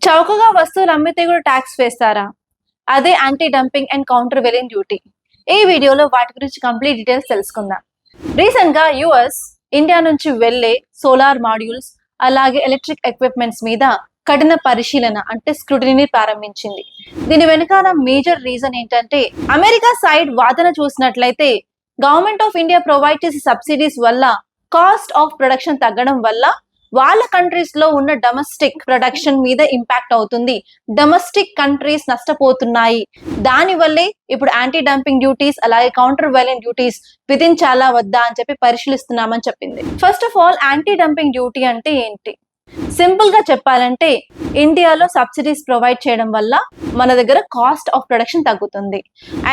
చౌకగా వస్తువులు అమ్మితే కూడా ట్యాక్స్ వేస్తారా? అదే anti dumping and countervailing duty. ఈ వీడియోలో వాటి గురించి కంప్లీట్ డీటెయిల్స్ తెలుసుకుందాం. రీసెంట్ గా యుఎస్ ఇండియా నుంచి వెళ్లే సోలార్ మాడ్యూల్స్ అలాగే ఎలక్ట్రిక్ ఎక్విప్మెంట్స్ మీద కఠిన పరిశీలన అంటే స్క్రూటినీని ప్రారంభించింది. దీని వెనుకాల మేజర్ రీజన్ ఏంటంటే, అమెరికా సైడ్ వాదన చూసినట్లయితే గవర్నమెంట్ ఆఫ్ ఇండియా ప్రొవైడ్ చేసే సబ్సిడీస్ వల్ల కాస్ట్ ఆఫ్ ప్రొడక్షన్ తగ్గడం వల్ల వాళ్ళ కంట్రీస్ లో ఉన్న డొమెస్టిక్ ప్రొడక్షన్ మీద ఇంపాక్ట్ అవుతుంది. డొమెస్టిక్ కంట్రీస్ నష్టపోతున్నాయి. దాని వల్లే ఇప్పుడు యాంటీ డంపింగ్ డ్యూటీస్ అలాగే కౌంటర్ వైలెంట్ డ్యూటీస్ విధించాలా వద్దా అని చెప్పి పరిశీలిస్తున్నామని చెప్పింది. First of all, anti dumping duty అంటే ఏంటి? సింపుల్ గా చెప్పాలంటే, ఇండియాలో సబ్సిడీస్ ప్రొవైడ్ చేయడం వల్ల మన దగ్గర కాస్ట్ ఆఫ్ ప్రొడక్షన్ తగ్గుతుంది.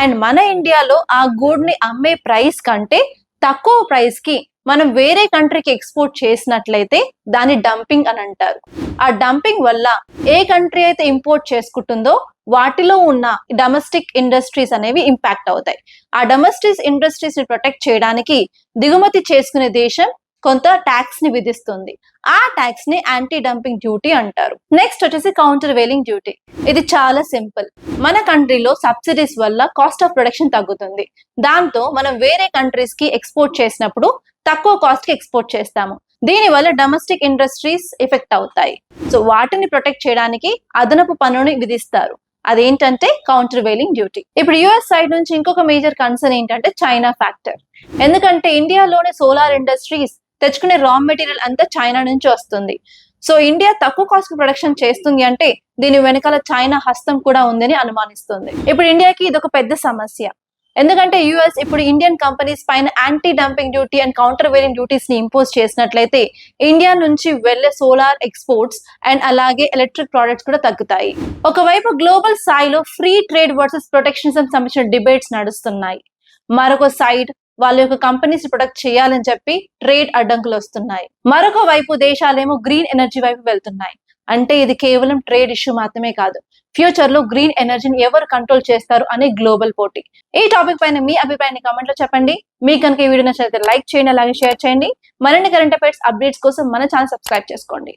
అండ్ మన ఇండియాలో ఆ గూడ్ ని అమ్మే ప్రైస్ కంటే తక్కువ ప్రైస్ కి మనం వేరే కంట్రీకి ఎక్స్పోర్ట్ చేసినట్లయితే దాన్ని డంపింగ్ అని అంటారు. ఆ డంపింగ్ వల్ల ఏ కంట్రీ అయితే ఇంపోర్ట్ చేసుకుంటుందో వాటిలో ఉన్న డొమెస్టిక్ ఇండస్ట్రీస్ అనేవి ఇంపాక్ట్ అవుతాయి. ఆ డొమెస్టిక్ ఇండస్ట్రీస్ ని ప్రొటెక్ట్ చేయడానికి దిగుమతి చేసుకునే దేశం కొంత ట్యాక్స్ ని విధిస్తుంది. ఆ ట్యాక్స్ ని యాంటీ డంపింగ్ డ్యూటీ అంటారు. నెక్స్ట్ వచ్చేసి కౌంటర్ వెయిలింగ్ డ్యూటీ. ఇది చాలా సింపుల్. మన కంట్రీలో సబ్సిడీస్ వల్ల కాస్ట్ ఆఫ్ ప్రొడక్షన్ తగ్గుతుంది. దాంతో మనం వేరే కంట్రీస్ కి ఎక్స్పోర్ట్ చేసినప్పుడు తక్కువ కాస్ట్ కి ఎక్స్పోర్ట్ చేస్తాము. దీని వల్ల డొమెస్టిక్ ఇండస్ట్రీస్ ఎఫెక్ట్ అవుతాయి. సో వాటిని ప్రొటెక్ట్ చేయడానికి అదనపు పన్నుని విధిస్తారు. అదేంటంటే కౌంటర్ వెయిలింగ్ డ్యూటీ. ఇప్పుడు యుఎస్ సైడ్ నుంచి ఇంకొక మేజర్ కన్సర్న్ ఏంటంటే చైనా ఫ్యాక్టర్. ఎందుకంటే ఇండియాలోనే సోలార్ ఇండస్ట్రీస్ తెచ్చుకునే రా మెటీరియల్ అంతా చైనా నుంచి వస్తుంది. సో ఇండియా తక్కువ కాస్ట్ ప్రొడక్షన్ చేస్తుంది అంటే దీని వెనకాల చైనా హస్తం కూడా ఉందని అనుమానిస్తుంది. ఇప్పుడు ఇండియాకి ఇది ఒక పెద్ద సమస్య. ఎందుకంటే యుఎస్ ఇప్పుడు ఇండియన్ కంపెనీస్ పైన anti dumping duty and counter wailing duties ని ఇంపోజ్ చేసినట్లయితే ఇండియా నుంచి వెళ్లే సోలార్ ఎక్స్పోర్ట్స్ అండ్ అలాగే ఎలక్ట్రిక్ ప్రొడక్ట్స్ కూడా తగ్గుతాయి. ఒకవైపు గ్లోబల్ స్థాయిలో ఫ్రీ ట్రేడ్ వర్సెస్ ప్రొటెక్షనిజం సంబంధించిన డిబేట్స్ నడుస్తున్నాయి. మరొక సైడ్ వాళ్ళ యొక్క కంపెనీస్ ప్రొటెక్ట్ చేయాలని చెప్పి ట్రేడ్ అడ్డంకులు వస్తున్నాయి. మరొక వైపు దేశాలేమో గ్రీన్ ఎనర్జీ వైపు వెళ్తున్నాయి. అంటే ఇది కేవలం ట్రేడ్ ఇష్యూ మాత్రమే కాదు, ఫ్యూచర్ లో గ్రీన్ ఎనర్జీని ఎవరు కంట్రోల్ చేస్తారు అనే గ్లోబల్ పోటీ. ఈ టాపిక్ పైన మీ అభిప్రాయాన్ని కామెంట్ లో చెప్పండి. మీకు కనుక ఈ వీడియో నచ్చితే లైక్ చేయండి, అలాగే షేర్ చేయండి. మరిన్ని కరెంట్ అఫైర్స్ అప్డేట్స్ కోసం మన ఛానల్ సబ్స్క్రైబ్ చేసుకోండి.